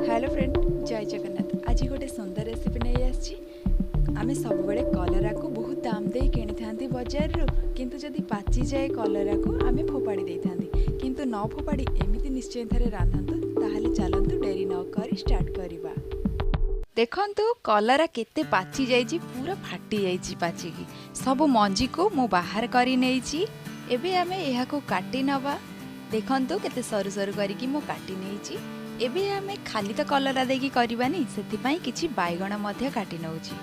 Hello friend, जय जगन्नाथ। आज गोटे सुंदर रेसिपी नहीं आसी। आमे सब बेले कलरा को बहुत दाम दे किनी थांती बाजार रो, किंतु जदि पाची जाए कलरा को आमे फोपाड़ी दे थांती, किंतु न फोपाड़ी एमिति निश्चय थरे रांधंतु। ताहाले चलंतु डेरी न करी स्टार्ट करिबा। देखंतु कलरा केते पाची जाईची, पूरा फाटी जाईची पाचिकी। सब मंजी को मु बाहर करी नेईची। एबे आमे एहा को काटी नबा। देखंतु केते सरू सरू करिकी मु काटी नेईची। एबे आमे खाली तो कलरा देकी करबानी, सेतिपाई किछि बाइगण मध्य काटी नउची,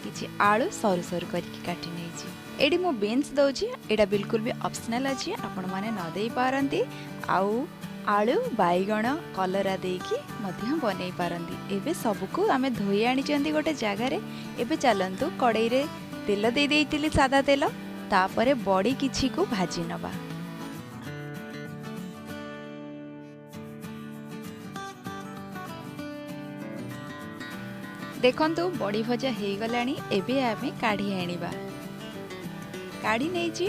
किछि आलू सरू सरू करिकी काटी नेईची। एडी मु बीन्स दउची, एडा बिल्कुल भी ऑप्शनल अछि, आपण माने न देई पारंती। आउ आलू बाइगण कलरा देकी मध्य बनै पारंती। एबे सबको आमे धोई आनी चंदी गोटे जगह रे। एबे चलंतु कड़ाई रे तेल दे देइतिली, सादा तेल। तापरे बड़ी किछि को भाजी नबा। देखंतु बड़ी भजा हो गलानी। एबे आमे काढ़ी आनिबा। काढ़ी नेइची।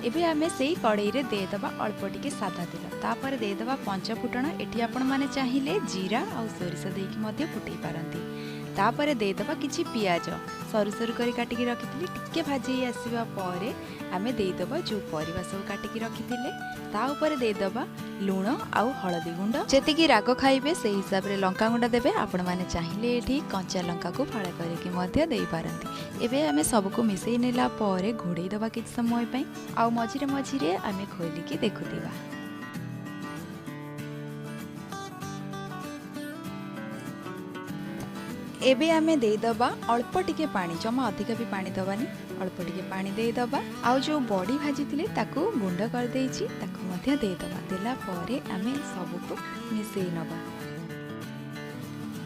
एबे आमे सेई कड़ाई रे दे दबा अल्प टिके सादा तेल। तापर दे दबा पंच फुटण। एठी आपण माने चाहिले जीरा आ सोरिष देकी मध्ये फुटई पारंती। तापर दे दबा किछि पियाज सरू सरू करी काटिकी रखिथिली। टिके भाजी आसीबा परे आमे दे दबा जो परिबा सब काटिकी रखिथिले। ता ऊपर दे दबा लूण आउ हळदी गुंड। जेतिकी राग खाइबे से हिसाब रे लंका गुंड देबे। आपण माने चाहिले एठी कंचा लंका को फाळा करिकी मध्ये देई पारंती। एबे आमे सबको मिसई नेला परे घोड़ई दबा किछ समय पई। आउ मझिरे मझिरे आमे खोलिकी देखुदिबा। एबे आमे दे दबा अल्प टिके पानी, जमा अधिक भी पानी दबानी, अल्प टिके पानी दे दबा। आउ जो बड़ी भाजी थिले ताकू गुंड कर देइची, ताकू मध्ये दे दबा। देला परे आमे सबको मिसई नबा।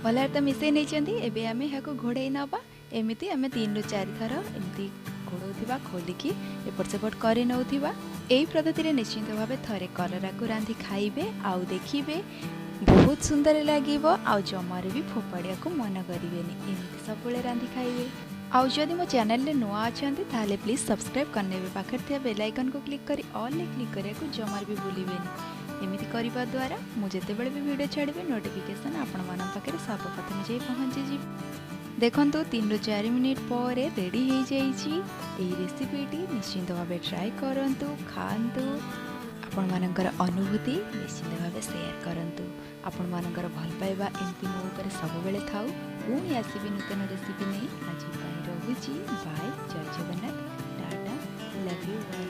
भलार त मिसई नै चंदी। एबे आमे हाको घोड़ई नबा। एमिति आमे 3 रु 4 थर एमिति घोड़ौथिबा, खोलिकी एपट सेपट करि नउथिबा। एई पद्धति रे निश्चित भाबे थरे कलरा को रांधि खाइबे आउ देखिबे, बहुत सुंदर लागिबो। आउ जमारे भी फोपाड़िया को मन करिवेनी। एमिति सब बेले रांधि खाइबे। आउ जदि मो चैनल रे नुआ अछंती ताले प्लीज सब्सक्राइब करनेबे। पाखर थिया बेल आइकन को क्लिक करी ऑल ले क्लिक करिया को जमार भी भूलिबेनी। एमिति करिबा द्वारा मु जेते बेले भी वीडियो छाड़िबे नोटिफिकेशन आपण मानन पाखरे सर्वप्रथम जाई पहुंची जी। देखंतु 3 रु 4 मिनिट परे रेडी हो जाइछि। एई रेसिपीटी निश्चित भाबे ट्राई करंतु, खांतु। आपण मानकर अनुभूति निश्चित भाबे शेयर करंतु। आपण मानकर भल पाइबा एमती मो ऊपर सब बेले थाउ। पुणी आसीबे नूतन रेसिपी नै। आज पाई रहुछि। बाय। जय Jagannath. Tata. Love you all.